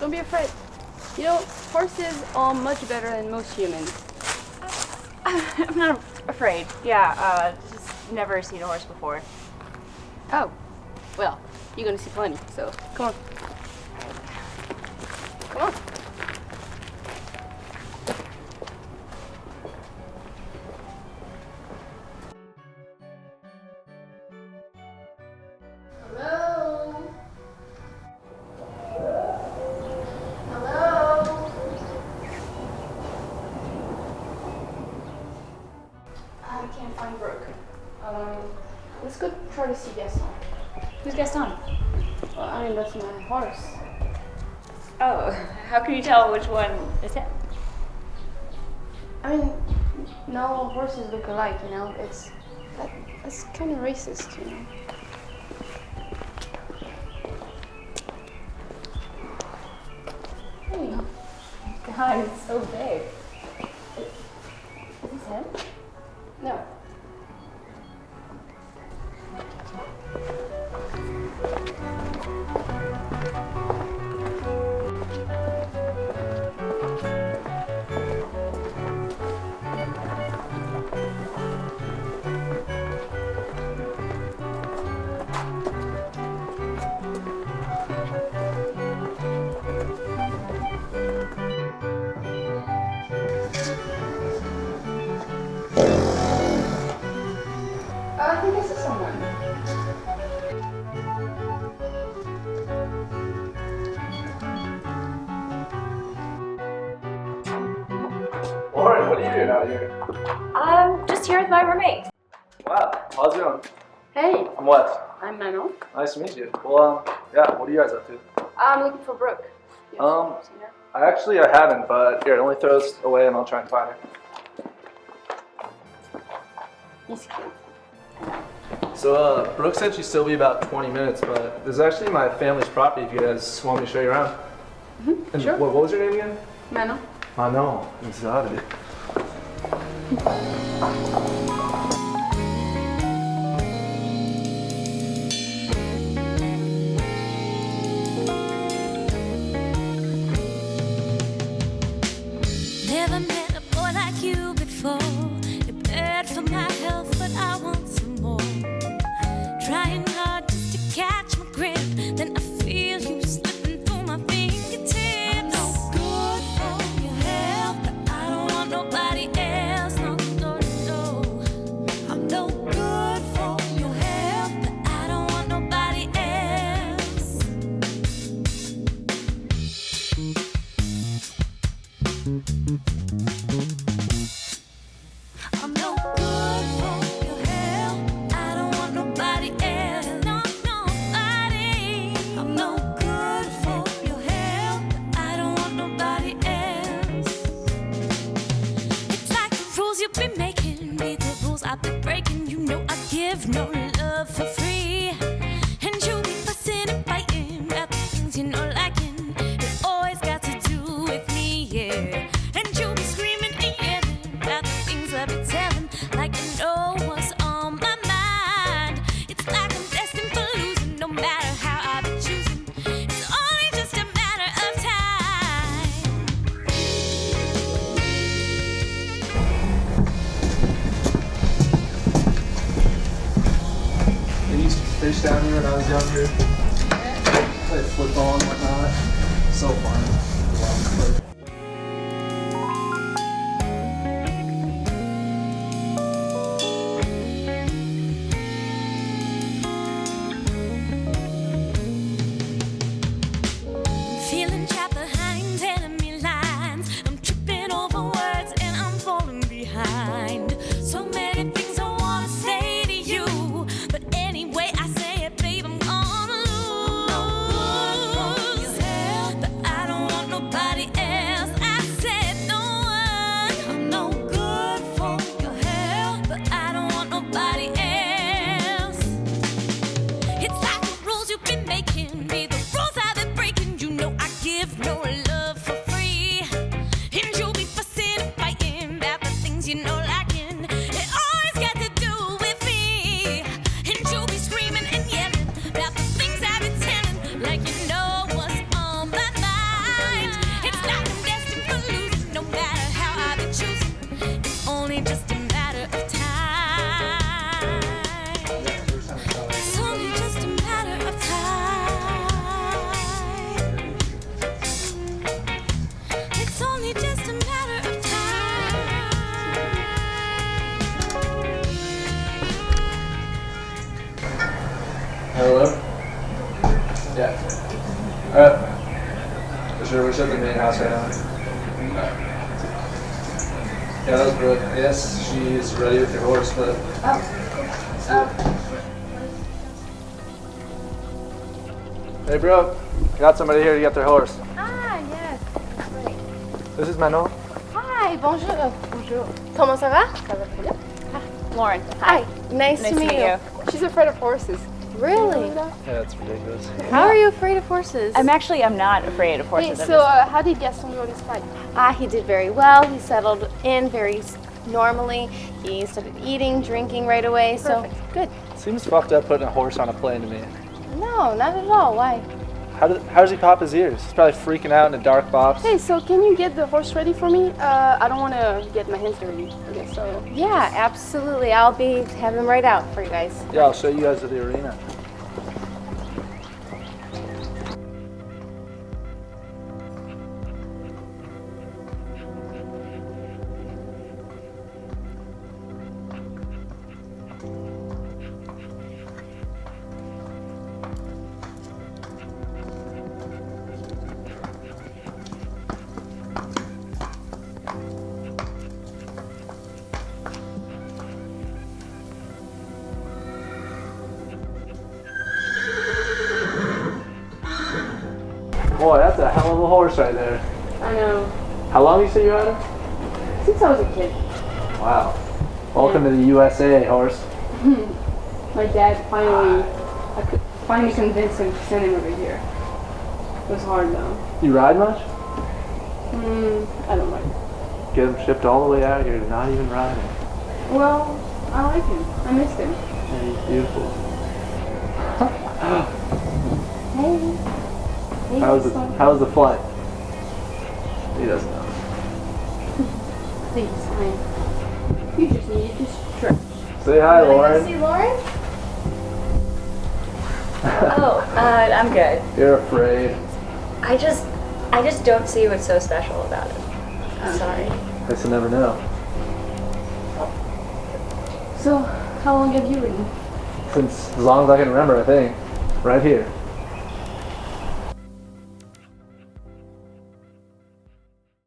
Don't be afraid. You know, horses are much better than most humans. I'm not afraid. Yeah, just never seen a horse before. Oh, well, you're gonna see plenty, so come on. Come on. Hello? Hello? I can't find Brooke. Let's go try to see Gaston. Who's Gaston? Well, I mean, that's my horse. Oh, how can you tell which one is him? I mean, no all horses look alike, you know? That's kind of racist, you know? Hey. God, it's so big. Is this him? No. I think this is someone. Lauren, what are you doing out here? I'm just here with my roommate. Wow, how's it going? Hey, I'm Wes. I'm Manon. Nice to meet you. Well, yeah, what are you guys up to? I'm looking for Brooke. You have seen her? I haven't, but here, let me throw this away and I'll try and find her. He's cute. So, Brooke said she'd still be about 20 minutes, but this is actually my family's property if you guys want me to show you around. Mm-hmm. And Sure. what was your name again? Manon. I know, exotic. Never met a boy like you before. You're bad for my health, but I want some more. Trying hard just to catch my grip, then I feel you slipping through my fingertips. I'm no good for your health, but I don't want nobody else. No, no, no. I'm no good for your health, but I don't want nobody else. I'm no good for your health. I don't want nobody else. No, nobody. I'm no good for your health. I don't want nobody else. It's like the rules you've been making me, the rules I've been breaking. You know I give no love for free, and you be fussing and fighting about the things you know liking. It always got to do with me, yeah. And you be screaming and yelling about the things I be telling, like you know what's on my mind. It's like I'm destined for losing, no matter how I be choosing. It's only just a matter of time. I used to fish down here when I was younger. Played football and whatnot. So fun. Wow. Feeling trapped behind enemy lines. I'm tripping over words and I'm falling behind. So many things I wanna say to you, but anyway I say it, babe, I'm gonna lose. But I don't want nobody else. For sure, we're just at the main house right now. Yeah, that was Brooke. I guess she's ready with your horse, but. Hey, Brooke. Got somebody here to get their horse. Ah, yes. Great. This is Manon. Hi, bonjour. Bonjour. Comment ça va? Ça va très bien. Lauren. Hi. Nice to meet you. She's afraid of horses. Really? Yeah, that's ridiculous. How are you afraid of horses? I'm not afraid of horses. Hey, so how did Gaston do on his fight? He did very well. He settled in very normally. He started eating, drinking right away. Perfect. So good. Seems fucked up putting a horse on a plane to me. No, not at all. Why? How does he pop his ears? He's probably freaking out in a dark box. Hey, so can you get the horse ready for me? I don't want to get my hands dirty. Okay, so. Yeah, absolutely. I'll have him right out for you guys. Yeah, I'll show you guys to the arena. Boy, that's a hell of a horse right there. I know. How long you say you had him? Since I was a kid, Wow. Welcome to the USA, horse. my dad I could finally convinced him to send him over here. It was hard though. You ride much? I don't like it. Get him shipped all the way out here to not even riding. Well, I like him. I missed him. Yeah, he's beautiful. Hey. Hey, How was the flight? He doesn't know. I think it's fine. You just needed to stretch. Say hi, Lauren. See Lauren? I'm good. You're afraid. I just don't see what's so special about it. I'm sorry. Guess you never know. So, how long have you ridden? Since as long as I can remember, I think. Right here.